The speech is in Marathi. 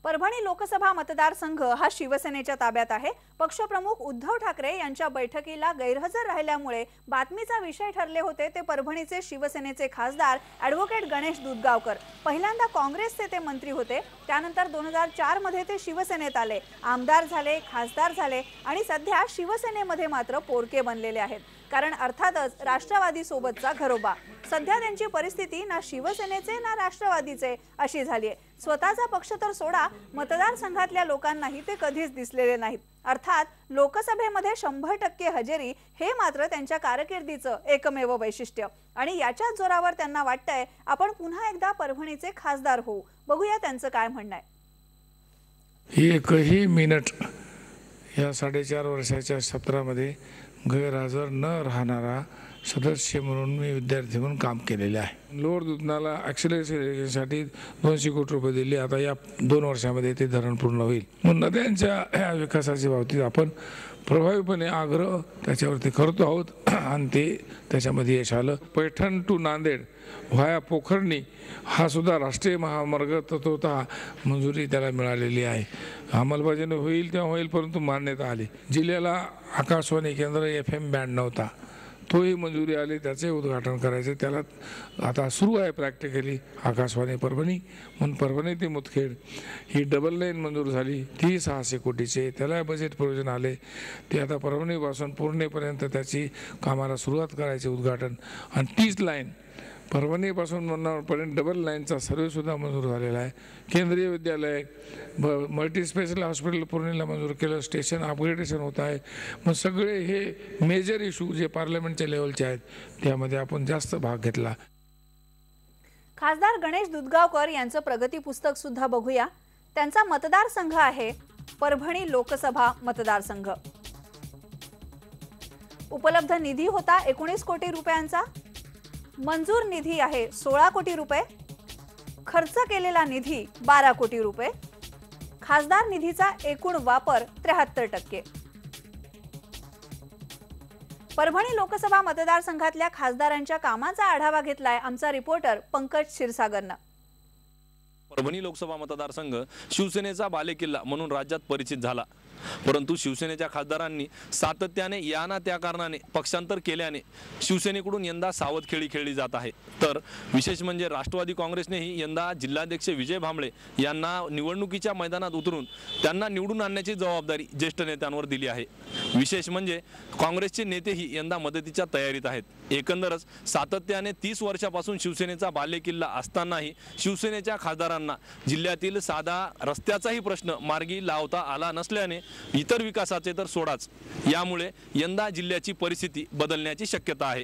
परभणी लोकसभा मतदारसंघ हा शिवसेनेच्या ताब्यात आहे। पक्षप्रमुख उद्धव ठाकरे यांच्या बैठकीला गैरहजर राहिल्यामुळे बातमीचा विषय ठरले होते ते परभणीचे शिवसेनेचे खासदार ॲडव्होकेट गणेश दुधगावकर। पहिल्यांदा काँग्रेसचे ते मंत्री होते, त्यानंतर 2004 मध्ये ते शिवसेनेत आले, आमदार झाले, खासदार झाले आणि सध्या शिवसेनेमध्ये मात्र पोरके बनलेले आहेत। कारण अर्थातच राष्ट्रवादी सोबतचा घरोबा। सध्या त्यांची परिस्थिती ना शिवसेनेचे ना राष्ट्रवादीचे अशी झाली आहे। स्वतःचा पक्ष तर सोडा, मतदारसंघातल्या लोकांनाही ते कधीच दिसलेले नाहीत। अर्थात लोकसभेमध्ये 100% हजेरी हे मात्र त्यांच्या कारकिर्दीचं एकमेव वैशिष्ट्य आणि याच्याच जोरावर त्यांना वाटतंय आपण पुन्हा एकदा परभणीचे खासदार होऊ। बघूया त्यांचं काय म्हणणं आहे। एकही मिनिट या 4.5 वर्षाच्या सत्रामध्ये गैरहजर न राहणारा सदस्य म्हणून मी विद्यार्थी म्हणून काम केलेले आहे। लोअर दुधनाला ॲक्सिलरेशनसाठी 200 कोटी रुपये दिले। आता या 2 वर्षामध्ये ते धरण पूर्ण होईल। म्हणून नद्यांच्या विकासाच्या बाबतीत आपण प्रभावीपणे आग्रह त्याच्यावरती करतो आहोत आणि ते त्याच्यामध्ये यश आलं। पैठण टू नांदेड व्हाया पोखर्णी हा सुद्धा राष्ट्रीय महामार्ग तत्वतः मंजुरी त्याला मिळालेली आहे। अंमलबजावणी होईल तेव्हा होईल, परंतु मान्यता आली। जिल्ह्याला आकाशवाणी केंद्र FM बँड नव्हता, तोही मंजुरी आली, त्याचे उद्घाटन करायचे। त्याला आता सुरू आहे प्रॅक्टिकली आकाशवाणी परभणी। म्हणून परभणी ते मुदखेड ही डबल लाईन मंजूर झाली, ती 600 कोटीचे, त्याला बजेट प्रोविजन आले। ते आता परभणीपासून पूर्णेपर्यंत त्याची कामाला सुरुवात करायचे उद्घाटन। आणि 30 लाईन परभणीपासून मन्नावरपर्यंत डबल लाईनचा सर्वेसुद्धा मंजूर झालेला आहे। केंद्रीय विद्यालय, मल्टी स्पेशल हॉस्पिटल पूर्णेला मंजूर केलं, स्टेशन अपग्रेडेशन होत आहे। मग सगळे हे मेजर इशू जे पार्लमेंटच्या लेवलचे आहेत त्यामध्ये आपण जास्त भाग घेतला। खासदार गणेश दुधगावकर यांचं प्रगती पुस्तक सुद्धा बघूया। त्यांचा मतदारसंघ आहे परभणी लोकसभा मतदारसंघ। उपलब्ध निधी होता 19 कोटी रुपयांचा, मंजूर निधी आहे 16 कोटी रुपये, खर्च केलेला निधी 12 कोटी रुपये, खासदार निधीचा एकूण वापर 73%। परभणी लोकसभा मतदारसंघातल्या खासदारांच्या कामाचा आढावा घेतलाय आमचा रिपोर्टर पंकज क्षीरसागरनं। परभणी लोकसभा मतदारसंघ शिवसेनेचा बालेकिल्ला म्हणून राज्यात परिचित झाला, परंतु शिवसेनेच्या खासदारांनी सातत्याने या ना त्या कारणाने पक्षांतर केल्याने शिवसेनेकडून यंदा सावध खेळी खेळली जात आहे। तर विशेष म्हणजे राष्ट्रवादी काँग्रेसनेही यंदा जिल्हाध्यक्ष विजय भांबळे यांना निवडणुकीच्या मैदानात उतरून त्यांना निवडून आणण्याची जबाबदारी ज्येष्ठ नेत्यांवर दिली आहे। विशेष म्हणजे काँग्रेसचे नेतेही यंदा मदतीच्या तयारीत आहेत। एकंदरच सातत्याने 30 वर्षापासून शिवसेनेचा बालेकिल्ला असतानाही शिवसेनेच्या खासदारांना जिल्ह्यातील साधा रस्त्याचाही प्रश्न मार्गी लावता आला नसल्याने इतर विकासाचे तर सोडाच, यामुळे यंदा जिल्ह्याची परिस्थिती बदलण्याची शक्यता आहे।